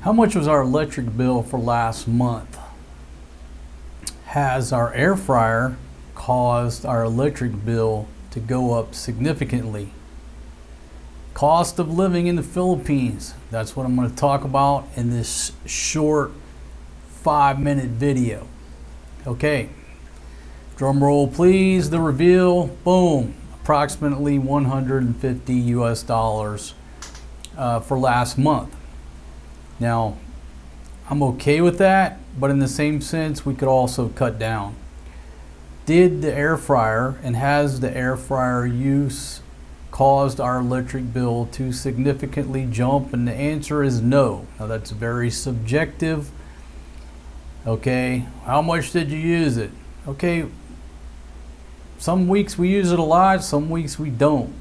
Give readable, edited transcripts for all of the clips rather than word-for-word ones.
How much was our electric bill for last month? Has our air fryer caused our electric bill to go up significantly? Cost of living in the Philippines. That's what I'm going to talk about in this short 5-minute video. Okay, drum roll please, the reveal. Boom, approximately 150 US dollars for last month. Now, I'm okay with that, but in the same sense, we could also cut down. Did the air fryer and has the air fryer use caused our electric bill to significantly jump? And the answer is no. Now, that's very subjective. Okay, how much did you use it? Okay, some weeks we use it a lot, some weeks we don't.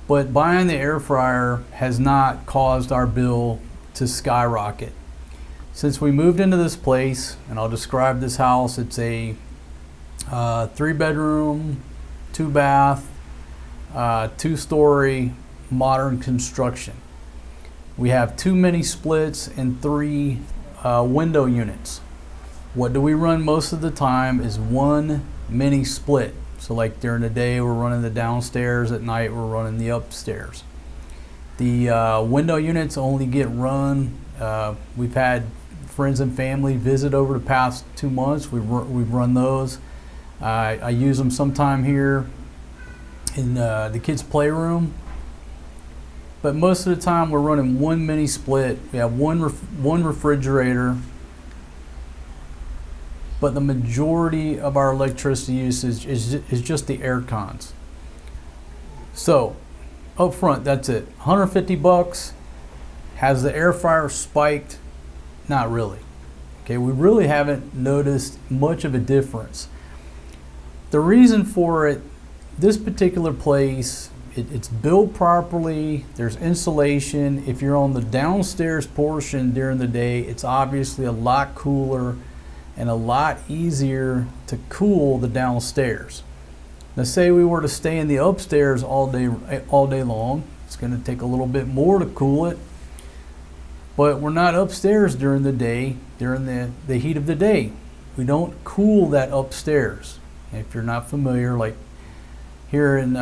But buying the air fryer has not caused our bill to skyrocket. Since we moved into this place, and I'll describe this house, it's a 3-bedroom, 2-bath, 2-story modern construction. We have 2 mini splits and 3 window units. What do we run most of the time is 1 mini split. So like during the day we're running the downstairs, at night we're running the upstairs. The window units only get run, we've had friends and family visit over the past 2 months. We've run those. I use them sometime here in the kids' playroom. But most of the time we're running 1 mini split. We have one refrigerator. But the majority of our electricity usage is just the air cons. So, up front, that's it. 150 bucks. Has the air fryer spiked? Not really. Okay, we really haven't noticed much of a difference. The reason for it, this particular place, it's built properly. There's insulation. If you're on the downstairs portion during the day, it's obviously a lot cooler and a lot easier to cool the downstairs. Now say we were to stay in the upstairs all day long, it's going to take a little bit more to cool it, but we're not upstairs during the day, during the heat of the day. We don't cool that upstairs. If you're not familiar, like here in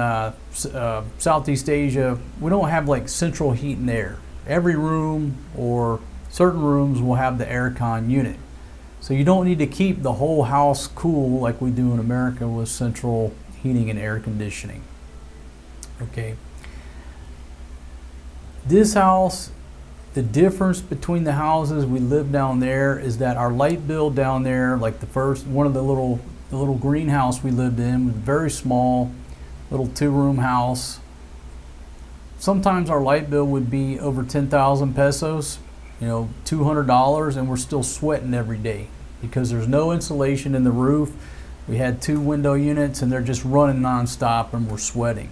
Southeast Asia, we don't have like central heat and air. Every room or certain rooms will have the air con unit. So you don't need to keep the whole house cool like we do in America with central heating and air conditioning. Okay. This house, the difference between the houses we live down there is that our light bill down there, like the first one of the little greenhouse we lived in, was very small, little 2-room house. Sometimes our light bill would be over 10,000 pesos, $200, and we're still sweating every day because there's no insulation in the roof. We had 2 window units and they're just running nonstop and we're sweating.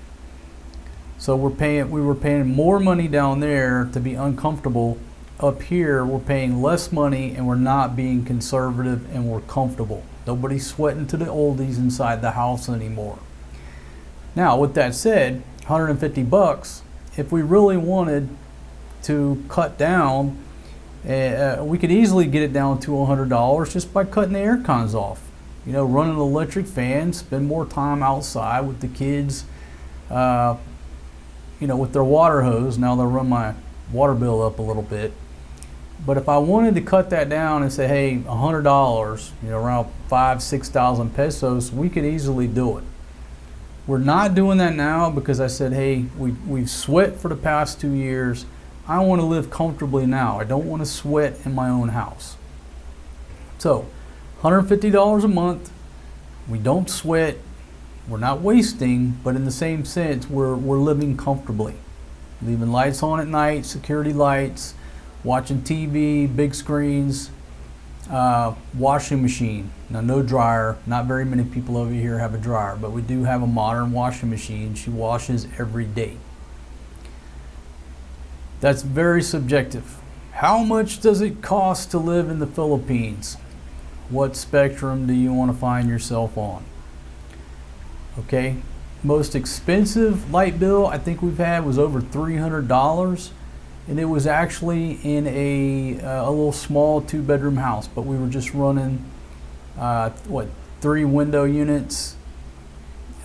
So we were paying more money down there to be uncomfortable. Up here we're paying less money and we're not being conservative and we're comfortable. Nobody's sweating to the oldies inside the house anymore. Now with that said, 150 bucks, if we really wanted to cut down, we could easily get it down to $100 just by cutting the air cons off. Running an electric fan, spend more time outside with the kids, with their water hose. Now they'll run my water bill up a little bit. But if I wanted to cut that down and say, hey, $100, around 5,000-6,000 pesos, we could easily do it. We're not doing that now because I said, hey, we've sweat for the past 2 years. I want to live comfortably now. I don't want to sweat in my own house. So, $150 a month. We don't sweat. We're not wasting, but in the same sense, we're living comfortably. Leaving lights on at night, security lights, watching TV, big screens, washing machine. Now, no dryer. Not very many people over here have a dryer, but we do have a modern washing machine. She washes every day. That's very subjective. How much does it cost to live in the Philippines? What spectrum do you want to find yourself on? Okay, most expensive light bill I think we've had was over $300. and it was actually in a little small 2-bedroom house, but we were just running 3 window units,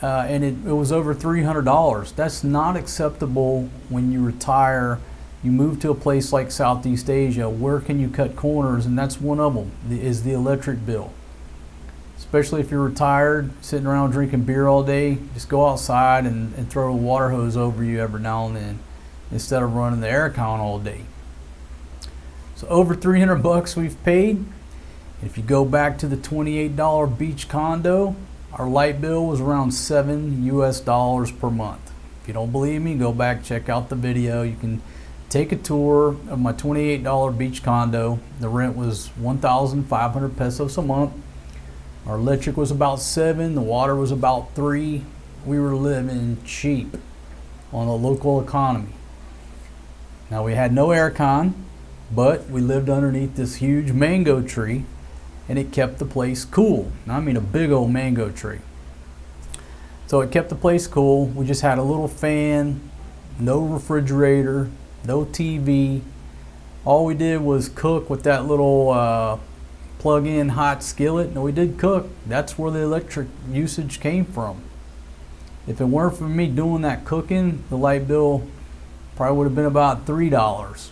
and it was over $300. That's not acceptable when you retire. You move to a place like Southeast Asia. Where can you cut corners? And that's one of them, is the electric bill. Especially if you're retired, sitting around drinking beer all day, just go outside and throw a water hose over you every now and then instead of running the air con all day. So over $300 we've paid. If you go back to the $28 beach condo, our light bill was around $7 US per month. If you don't believe me, go back, check out the video. You can take a tour of my $28 beach condo. The rent was 1,500 pesos a month. Our electric was about 7, the water was about 3. We were living cheap on a local economy. Now we had no aircon, but we lived underneath this huge mango tree, and it kept the place cool. Now, I mean a big old mango tree. So it kept the place cool. We just had a little fan, no refrigerator, no TV. All we did was cook with that little plug-in hot skillet. No, we did cook. That's where the electric usage came from. If it weren't for me doing that cooking, the light bill probably would have been about $3.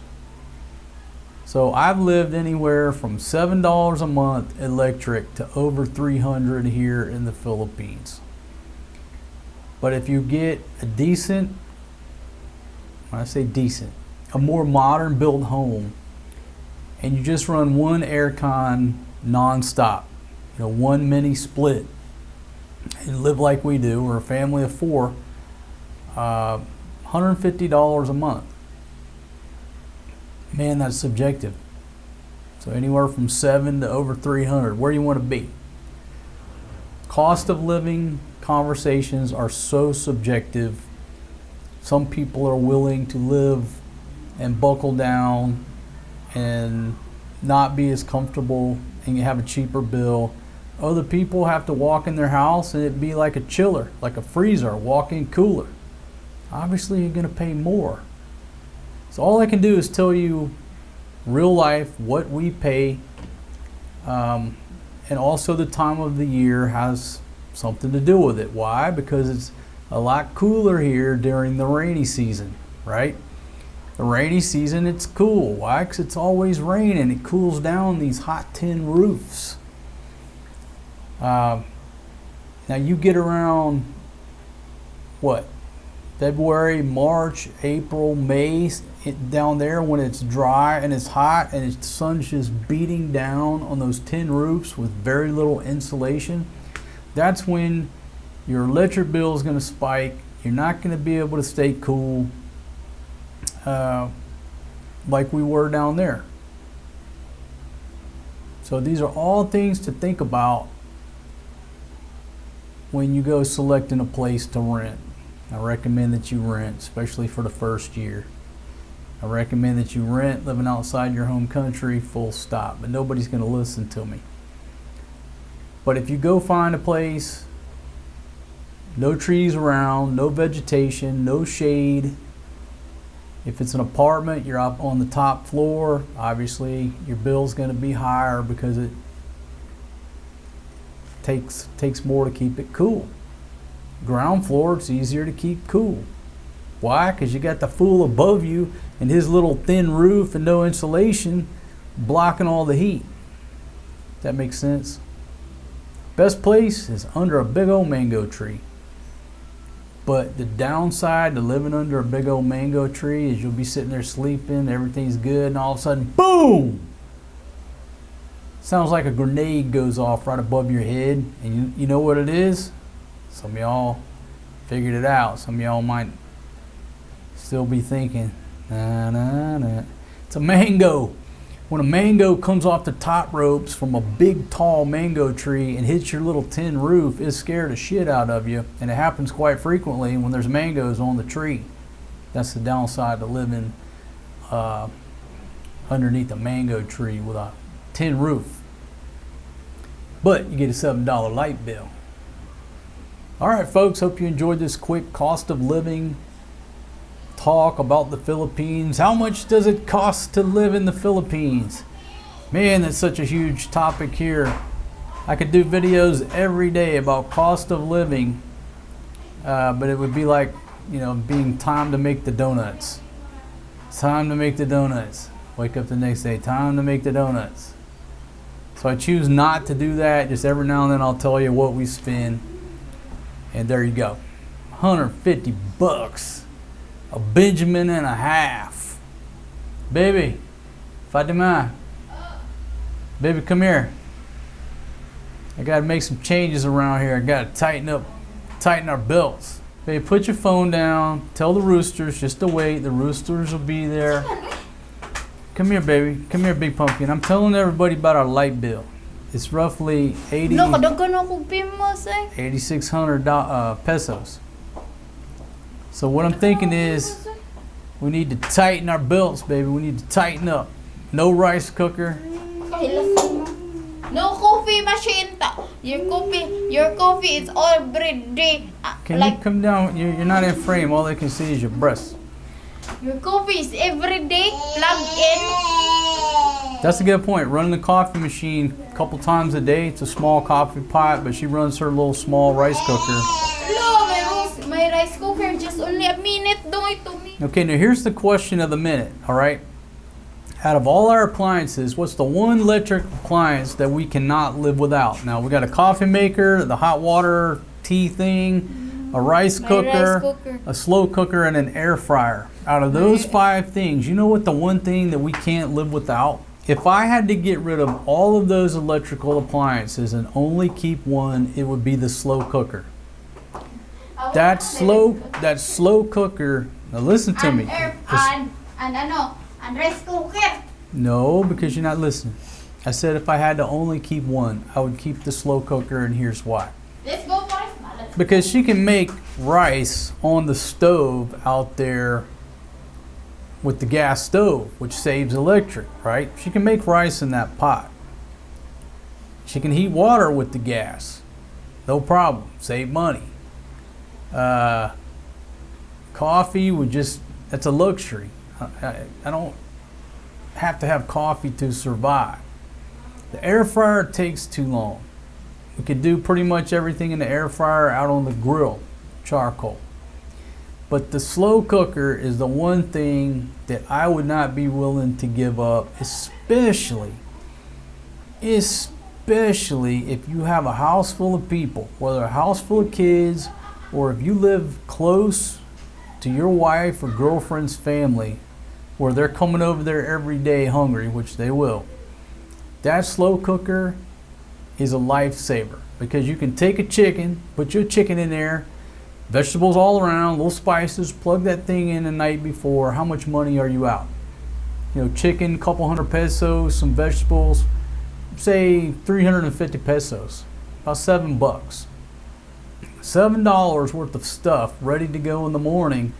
So I've lived anywhere from $7 a month electric to over $300 here in the Philippines. But if you get a decent, when I say decent, a more modern built home, and you just run one aircon non-stop, one mini split, and live like we do, we're a family of 4, $150 a month. Man, that's subjective. So anywhere from 7 to over 300, where you want to be. Cost of living conversations are so subjective. Some people are willing to live and buckle down and not be as comfortable and have a cheaper bill. Other people have to walk in their house and it be like a chiller, like a freezer, walk-in cooler. Obviously you're going to pay more. So all I can do is tell you real life, what we pay, and also the time of the year has something to do with it. Why? Because it's a lot cooler here during the rainy season, right? The rainy season, it's cool. Why? Because it's always raining. It cools down these hot tin roofs. Now you get around, what? February, March, April, May, down there when it's dry and it's hot and the sun's just beating down on those tin roofs with very little insulation. That's when your electric bill is going to spike. You're not going to be able to stay cool like we were down there. So these are all things to think about when you go selecting a place to rent. I recommend that you rent, especially for the first year. I recommend that you rent living outside your home country, full stop. But nobody's going to listen to me. But if you go find a place, no trees around, no vegetation, no shade. If it's an apartment, you're up on the top floor. Obviously, your bill's going to be higher because it takes more to keep it cool. Ground floor, it's easier to keep cool. Why? Because you got the fool above you and his little thin roof and no insulation blocking all the heat. That makes sense? Best place is under a big old mango tree. But the downside to living under a big old mango tree is you'll be sitting there sleeping, everything's good, and all of a sudden, boom! Sounds like a grenade goes off right above your head, and you know what it is? Some of y'all figured it out. Some of y'all might still be thinking, nah, nah, nah. It's a mango. When a mango comes off the top ropes from a big, tall mango tree and hits your little tin roof, it scared the shit out of you. And it happens quite frequently when there's mangoes on the tree. That's the downside to living underneath a mango tree with a tin roof. But you get a $7 light bill. All right, folks, hope you enjoyed this quick cost of living talk about the Philippines. How much does it cost to live in the Philippines? Man, that's such a huge topic here. I could do videos every day about cost of living, but it would be like, being time to make the donuts. Time to make the donuts. Wake up the next day, time to make the donuts. So I choose not to do that. Just every now and then I'll tell you what we spend. And there you go. 150 bucks. A Benjamin and a half. Baby, Fatima. Baby, come here. I gotta make some changes around here. I gotta tighten our belts. Baby, put your phone down. Tell the roosters just to wait. The roosters will be there. Come here, baby. Come here, big pumpkin. I'm telling everybody about our light bill. It's roughly 8,600 pesos. So what I'm thinking is we need to tighten our belts, baby. We need to tighten up. No rice cooker. No coffee machine. Your coffee is every day. Can you come down? You're not in frame. All they can see is your breasts. Your coffee is every day plugged in. That's a good point. Running the coffee machine a couple times a day. It's a small coffee pot, but she runs her little small rice cooker. No, my rice cooker just only a minute. Do it to me. Okay, now here's the question of the minute, all right? Out of all our appliances, what's the one electric appliance that we cannot live without? Now, we got a coffee maker, the hot water tea thing, a rice cooker, a slow cooker, and an air fryer. Out of those 5 things, you know what the one thing that we can't live without? If I had to get rid of all of those electrical appliances and only keep one, it would be the slow cooker. That slow cooker, now listen to me. And rice cooker. No, because you're not listening. I said if I had to only keep one, I would keep the slow cooker, and here's why. Let's go for it. Because she can make rice on the stove out there with the gas stove, which saves electric, right? She can make rice in that pot. She can heat water with the gas. No problem. Save money. Coffee would that's a luxury. I don't have to have coffee to survive. The air fryer takes too long. We could do pretty much everything in the air fryer out on the grill, charcoal. But the slow cooker is the one thing that I would not be willing to give up, especially if you have a house full of people, whether a house full of kids or if you live close to your wife or girlfriend's family where they're coming over there every day hungry, which they will. That slow cooker is a lifesaver because you can take a chicken, put your chicken in there, vegetables all around, little spices, plug that thing in the night before. How much money are you out? Chicken, couple hundred pesos, some vegetables, say 350 pesos, about $7. $7 worth of stuff ready to go in the morning,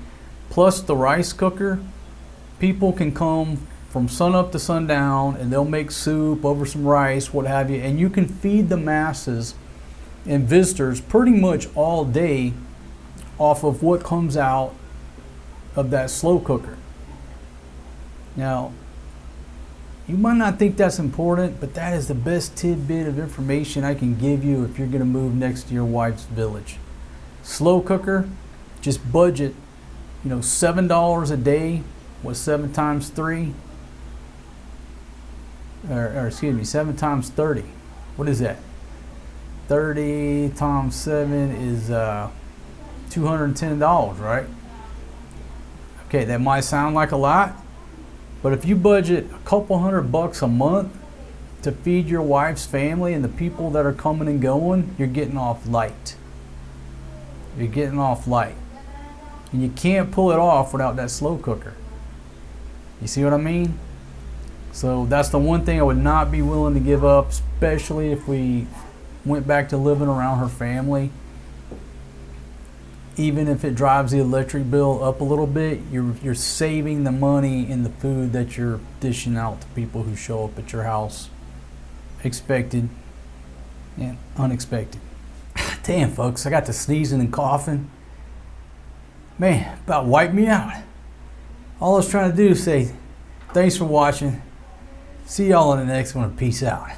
plus the rice cooker. People can come from sun up to sundown and they'll make soup over some rice, what have you, and you can feed the masses and visitors pretty much all day off of what comes out of that slow cooker. Now, you might not think that's important, but that is the best tidbit of information I can give you if you're going to move next to your wife's village. Slow cooker, just budget, $7 a day. What's 7 times 3? Or excuse me, 7 times 30. What is that? 30 times 7 is $210, right? Okay, that might sound like a lot, but if you budget a couple $100 a month to feed your wife's family and the people that are coming and going, you're getting off light. You're getting off light. And you can't pull it off without that slow cooker. You see what I mean? So that's the one thing I would not be willing to give up, especially if we went back to living around her family. Even if it drives the electric bill up a little bit, you're saving the money in the food that you're dishing out to people who show up at your house. Expected and unexpected. Damn, folks, I got to sneezing and coughing. Man, about wiped me out. All I was trying to do is say thanks for watching. See y'all in the next one. Peace out.